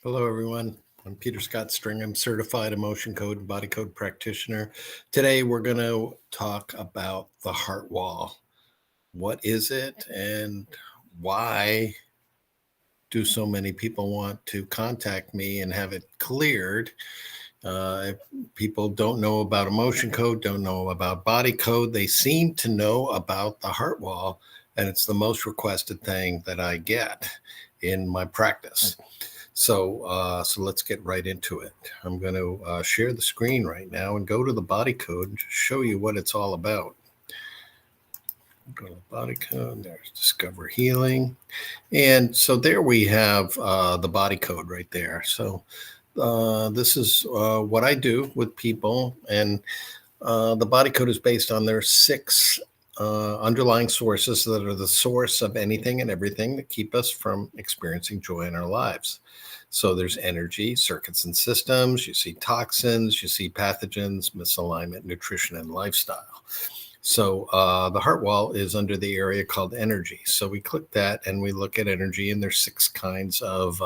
Hello, everyone. I'm Peter Scott Stringham, certified emotion code and body code practitioner. Today, we're going to talk about the heart wall. What is it, and why do so many people want to contact me and have it cleared? If people don't know about emotion code, don't know about body code, they seem to know about the heart wall, and it's the most requested thing that I get in my practice. So let's get right into it. I'm going to share the screen right now and go to the body code and just show you what it's all about. Go to the body code. There's Discover Healing. And so there we have the body code right there. So this is what I do with people. And the body code is based on their six underlying sources that are the source of anything and everything that keep us from experiencing joy in our lives. So there's energy, circuits and systems, you see toxins, you see pathogens, misalignment, nutrition, and lifestyle. So the heart wall is under the area called energy. So we click that and we look at energy, and there's six kinds of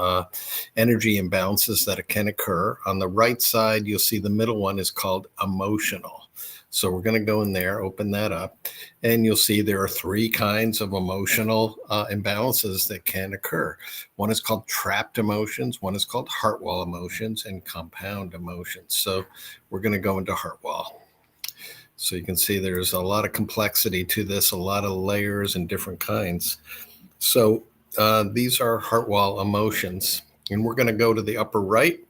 energy imbalances that can occur. On the right side, you'll see the middle one is called emotional. So we're going to go in there, open that up, and you'll see there are three kinds of emotional imbalances that can occur. One is called trapped emotions, one is called heart wall emotions, and compound emotions. So we're going to go into heart wall. So you can see there's a lot of complexity to this, a lot of layers and different kinds. So these are heart wall emotions, and we're going to go to the upper right.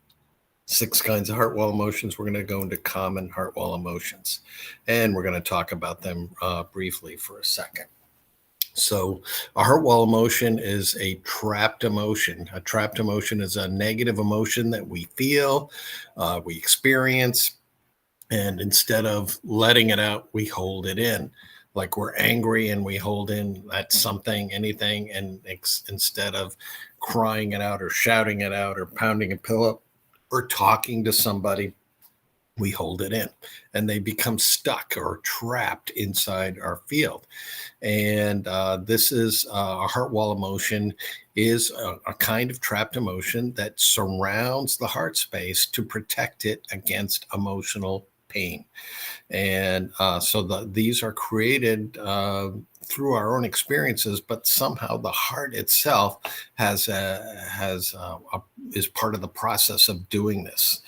Six kinds of heart wall emotions. We're going to go into common heart wall emotions, and we're going to talk about them briefly for a second. So a heart wall emotion is a trapped emotion. A trapped emotion is a negative emotion that we feel, we experience, and instead of letting it out, we hold it in. Like we're angry and we hold in at something, anything, and instead of crying it out or shouting it out or pounding a pillow or talking to somebody, we hold it in, and they become stuck or trapped inside our field. And this is a heart wall emotion is a kind of trapped emotion that surrounds the heart space to protect it against emotional pain. And these are created through our own experiences, but somehow the heart itself is part of the process of doing this.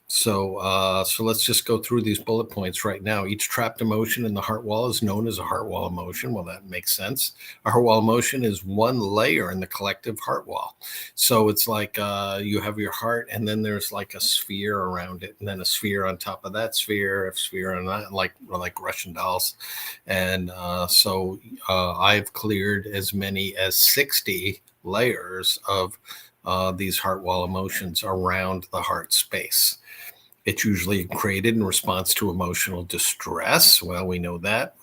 So let's just go through these bullet points right now. Each trapped emotion in the heart wall is known as a heart wall emotion. Well, that makes sense. A heart wall emotion is one layer in the collective heart wall. So it's like you have your heart, and then there's like a sphere around it, and then a sphere on top of that sphere, a sphere on that, like Russian dolls. And I've cleared as many as 60 layers of these heart wall emotions around the heart space. It's usually created in response to emotional distress. Well, we know that.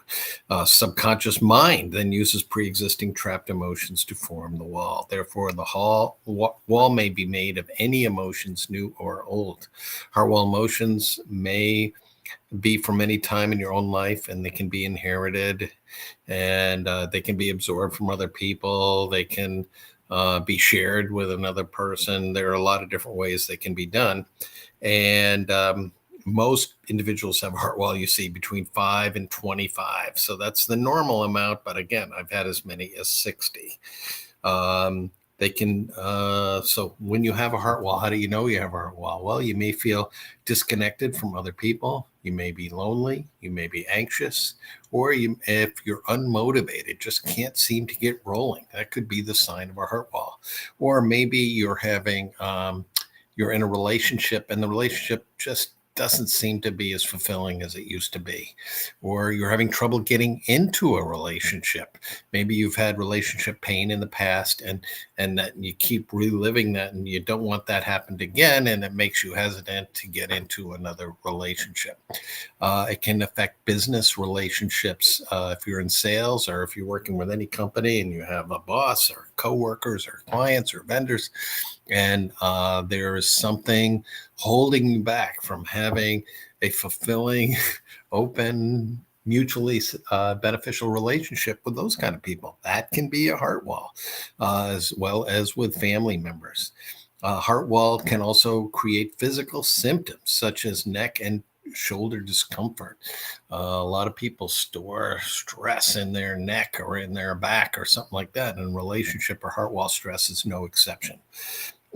Subconscious mind then uses pre-existing trapped emotions to form the wall. Therefore, the wall may be made of any emotions, new or old. Heart wall emotions may be from any time in your own life, and they can be inherited, and they can be absorbed from other people. They can be shared with another person. There are a lot of different ways they can be done. And most individuals have a heart wall, you see, between 5 and 25. So that's the normal amount. But again, I've had as many as 60. So when you have a heart wall, how do you know you have a heart wall? Well, you may feel disconnected from other people. You may be lonely. You may be anxious, or if you're unmotivated, just can't seem to get rolling. That could be the sign of a heart wall. Or maybe you're in a relationship, and the relationship just doesn't seem to be as fulfilling as it used to be. Or you're having trouble getting into a relationship. Maybe you've had relationship pain in the past, and that you keep reliving that, and you don't want that happened again, and it makes you hesitant to get into another relationship. It can affect business relationships if you're in sales, or if you're working with any company and you have a boss or coworkers or clients or vendors, and there is something holding you back from having a fulfilling, open, mutually beneficial relationship with those kind of people. That can be a heart wall, as well as with family members. Heart wall can also create physical symptoms such as neck and shoulder discomfort. A lot of people store stress in their neck or in their back or something like that, and relationship or heart wall stress is no exception.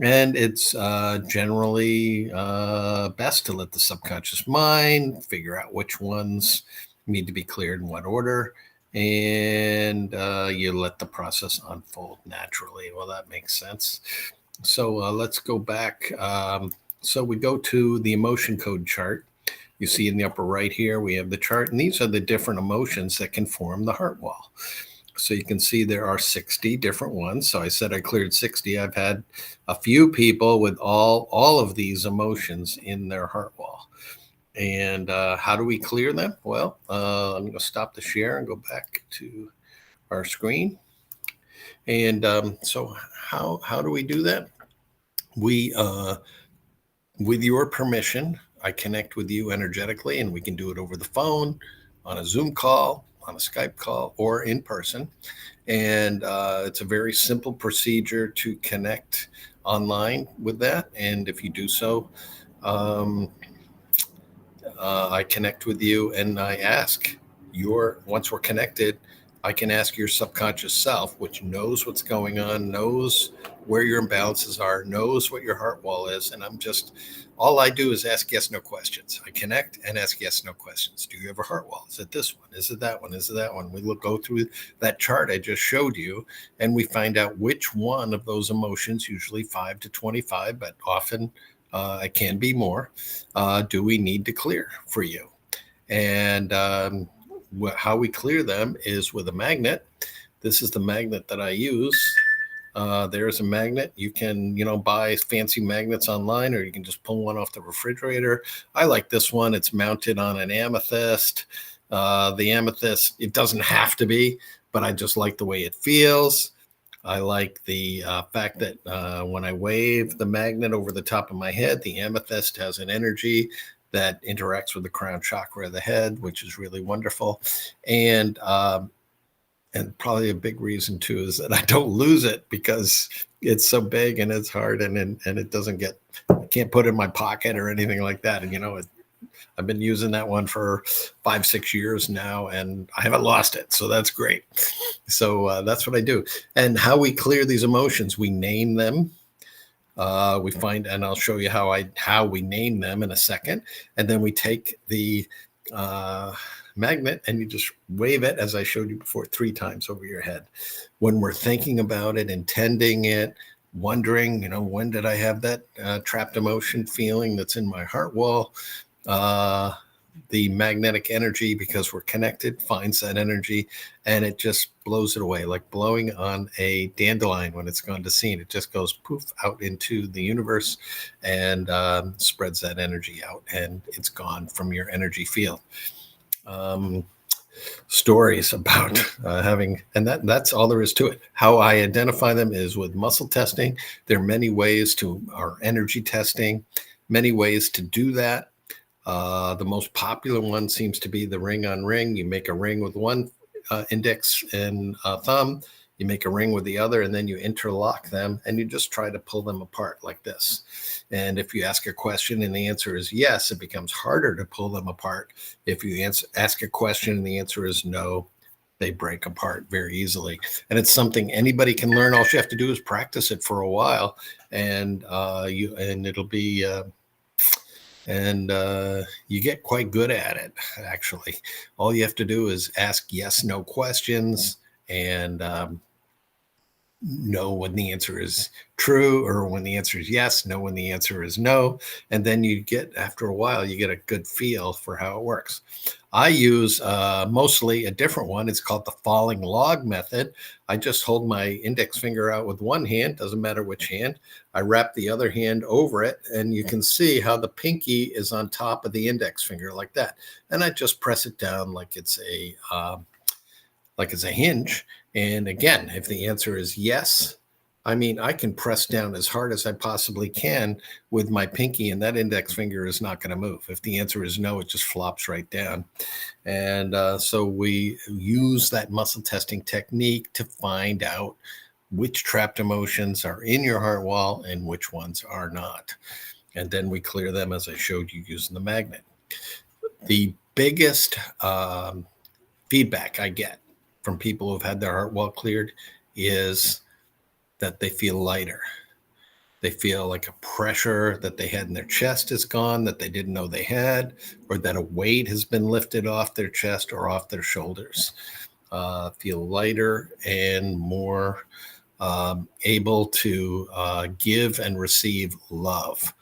And it's generally best to let the subconscious mind figure out which ones need to be cleared in what order. And you let the process unfold naturally. Well, that makes sense. So let's go back. So we go to the emotion code chart. You see in the upper right here, we have the chart, and these are the different emotions that can form the heart wall. So you can see there are 60 different ones. So I said I cleared 60. I've had a few people with all of these emotions in their heart wall. And how do we clear them? Well, I'm going to stop the share and go back to our screen. And so how do we do that? We, with your permission, I connect with you energetically, and we can do it over the phone, on a Zoom call, on a Skype call, or in person. And it's a very simple procedure to connect online with that. And if you do so, I connect with you and I ask once we're connected, I can ask your subconscious self, which knows what's going on, knows where your imbalances are, knows what your heart wall is. And all I do is ask yes, no questions. I connect and ask yes, no questions. Do you have a heart wall? Is it this one? Is it that one? Is it that one? We go through that chart I just showed you, and we find out which one of those emotions, usually 5 to 25, but often it can be more, do we need to clear for you? And how we clear them is with a magnet. This is the magnet that I use. There's a magnet. You can, buy fancy magnets online, or you can just pull one off the refrigerator. I like this one. It's mounted on an amethyst. The amethyst, it doesn't have to be, but I just like the way it feels. I like the fact that when I wave the magnet over the top of my head, the amethyst has an energy that interacts with the crown chakra of the head, which is really wonderful. And probably a big reason too is that I don't lose it, because it's so big and it's hard, and it doesn't I can't put it in my pocket or anything like that. And I've been using that one for 5-6 years now, and I haven't lost it. So that's great. So that's what I do. And how we clear these emotions, we name them. We find, and I'll show you how we name them in a second. And then we take the magnet and you just wave it, as I showed you before, 3 times over your head. When we're thinking about it, intending it, wondering, when did I have that trapped emotion feeling that's in my heart wall? The magnetic energy, because we're connected, finds that energy and it just blows it away, like blowing on a dandelion when it's gone to seed. It just goes poof out into the universe and spreads that energy out, and it's gone from your energy field. Stories about and that's all there is to it. How I identify them is with muscle testing. There are many ways our energy testing, many ways to do that. The most popular one seems to be the ring on ring. You make a ring with one index and thumb, you make a ring with the other, and then you interlock them and you just try to pull them apart like this. And if you ask a question and the answer is yes, it becomes harder to pull them apart. If you ask a question and the answer is no, they break apart very easily. And it's something anybody can learn. All you have to do is practice it for a while, and it'll be you get quite good at it, actually. All you have to do is ask yes, no questions, and know when the answer is true, or when the answer is yes, know when the answer is no. And then after a while, you get a good feel for how it works. I use mostly a different one. It's called the falling log method. I just hold my index finger out with one hand, doesn't matter which hand. I wrap the other hand over it, and you can see how the pinky is on top of the index finger like that. And I just press it down like it's a hinge. And again, if the answer is yes, I can press down as hard as I possibly can with my pinky, and that index finger is not going to move. If the answer is no, it just flops right down. And so we use that muscle testing technique to find out which trapped emotions are in your heart wall and which ones are not. And then we clear them, as I showed you, using the magnet. The biggest feedback I get from people who've had their heart wall cleared is that they feel lighter. They feel like a pressure that they had in their chest is gone that they didn't know they had, or that a weight has been lifted off their chest or off their shoulders. Feel lighter and more able to give and receive love,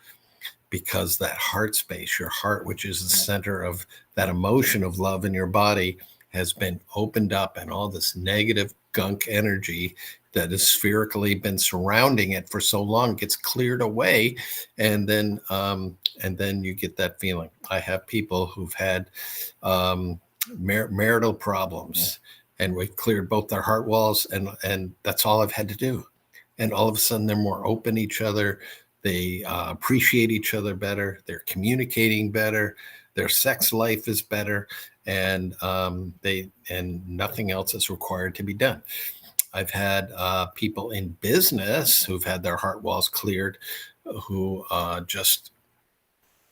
because that heart space, your heart, which is the center of that emotion of love in your body, has been opened up, and all this negative gunk energy that has spherically been surrounding it for so long gets cleared away, and then you get that feeling. I have people who've had marital problems, and we've cleared both their heart walls, and that's all I've had to do, and all of a sudden they're more open to each other. They appreciate each other better. They're communicating better. Their sex life is better, and nothing else is required to be done. I've had people in business who've had their heart walls cleared, who just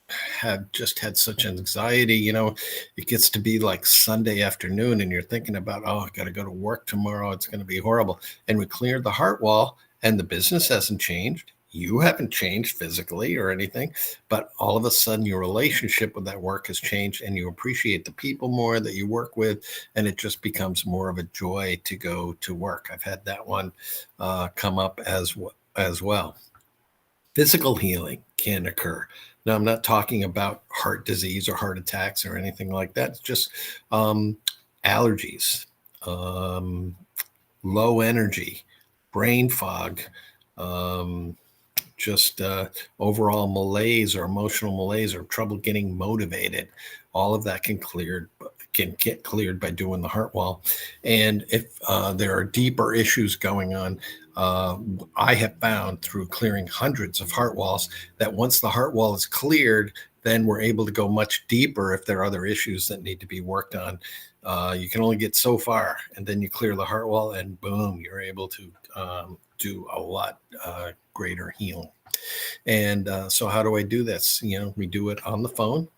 had such anxiety. It gets to be like Sunday afternoon, and you're thinking about, oh, I got to go to work tomorrow. It's going to be horrible. And we cleared the heart wall, and the business hasn't changed. You haven't changed physically or anything, but all of a sudden your relationship with that work has changed, and you appreciate the people more that you work with, and it just becomes more of a joy to go to work. I've had that one come up as well. Physical healing can occur. Now, I'm not talking about heart disease or heart attacks or anything like that. It's just allergies, low energy, brain fog, just overall malaise or emotional malaise or trouble getting motivated. All of that can get cleared by doing the heart wall. And if there are deeper issues going on, I have found through clearing hundreds of heart walls that once the heart wall is cleared, then we're able to go much deeper if there are other issues that need to be worked on. You can only get so far, and then you clear the heart wall, and boom, you're able to do a lot greater healing. And so how do I do this? We do it on the phone.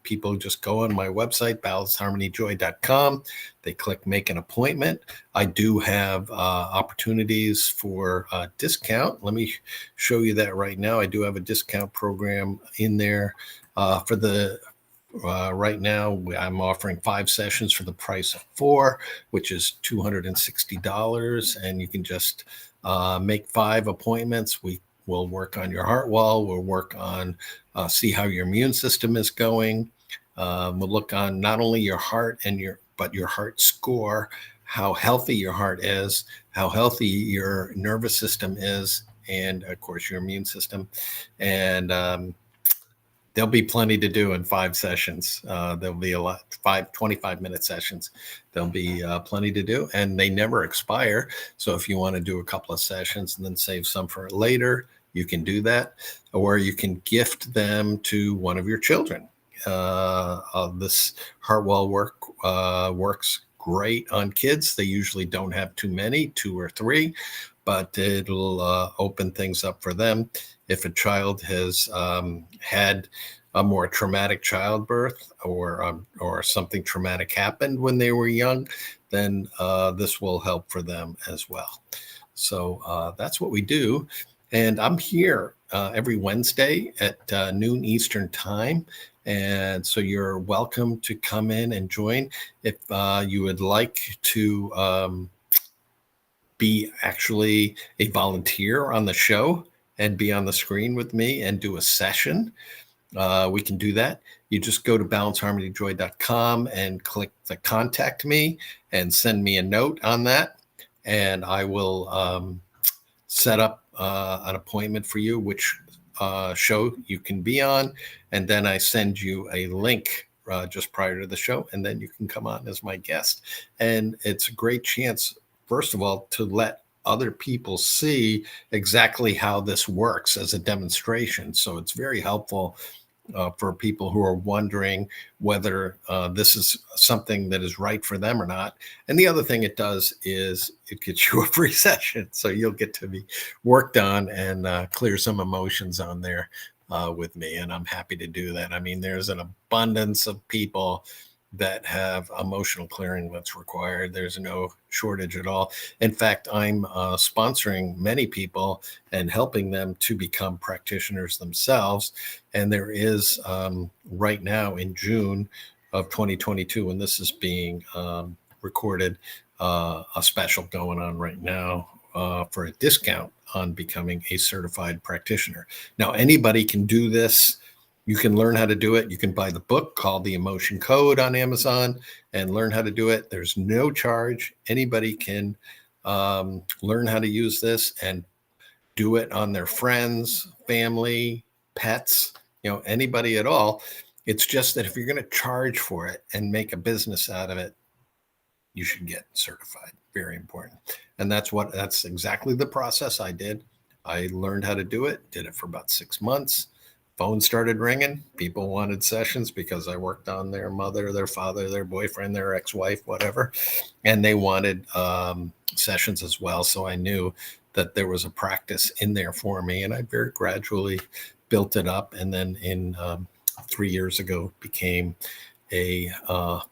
People just go on my website, balanceharmonyjoy.com. They click make an appointment. I do have opportunities for discount. Let me show you that right now. I do have a discount program in there for the right now. I'm offering 5 sessions for the price of 4, which is $260. And you can just make 5 appointments. We'll work on your heart wall. We'll work on see how your immune system is going. We'll look on not only your heart but your heart score, how healthy your heart is, how healthy your nervous system is, and of course your immune system. And there'll be plenty to do in 5 sessions. There'll be a lot, 25-minute sessions. There'll be plenty to do, and they never expire. So if you want to do a couple of sessions and then save some for later, you can do that, or you can gift them to one of your children. This heart wall works great on kids. They usually don't have too many, 2 or 3, but it'll open things up for them. If a child has had a more traumatic childbirth, or something traumatic happened when they were young, then this will help for them as well. So that's what we do. And I'm here every Wednesday at noon Eastern time. And so you're welcome to come in and join. If you would like to be actually a volunteer on the show and be on the screen with me and do a session, we can do that. You just go to balanceharmonyjoy.com and click the contact me and send me a note on that. And I will set up an appointment for you, which show you can be on. And then I send you a link just prior to the show, and then you can come on as my guest. And it's a great chance, first of all, to let other people see exactly how this works as a demonstration. So it's very helpful for people who are wondering whether this is something that is right for them or not. And the other thing it does is it gets you a free session. So you'll get to be worked on and clear some emotions on there with me. And I'm happy to do that. I mean, there's an abundance of people that have emotional clearing that's required. There's no shortage at all. In fact, I'm sponsoring many people and helping them to become practitioners themselves. And there is right now in June of 2022, when this is being recorded, a special going on right now for a discount on becoming a certified practitioner. Now, anybody can do this. You can learn how to do it. You can buy the book called The Emotion Code on Amazon and learn how to do it. There's no charge. Anybody can learn how to use this and do it on their friends, family, pets, anybody at all. It's just that if you're going to charge for it and make a business out of it, you should get certified. Very important. And that's exactly the process I did. I learned how to do it, did it for about 6 months. Phone started ringing. People wanted sessions because I worked on their mother, their father, their boyfriend, their ex-wife, whatever. And they wanted sessions as well. So I knew that there was a practice in there for me. And I very gradually built it up. And then in 3 years ago, became a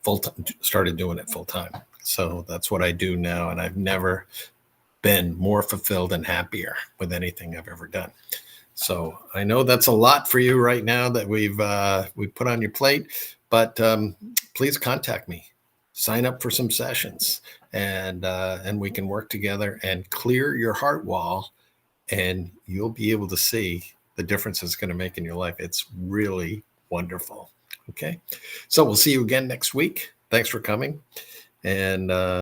full-time, started doing it full time. So that's what I do now. And I've never been more fulfilled and happier with anything I've ever done. So I know that's a lot for you right now that we've put on your plate, but please contact me, sign up for some sessions, and we can work together and clear your heart wall, and you'll be able to see the difference it's going to make in your life. It's really wonderful. Okay, so we'll see you again next week. Thanks for coming, and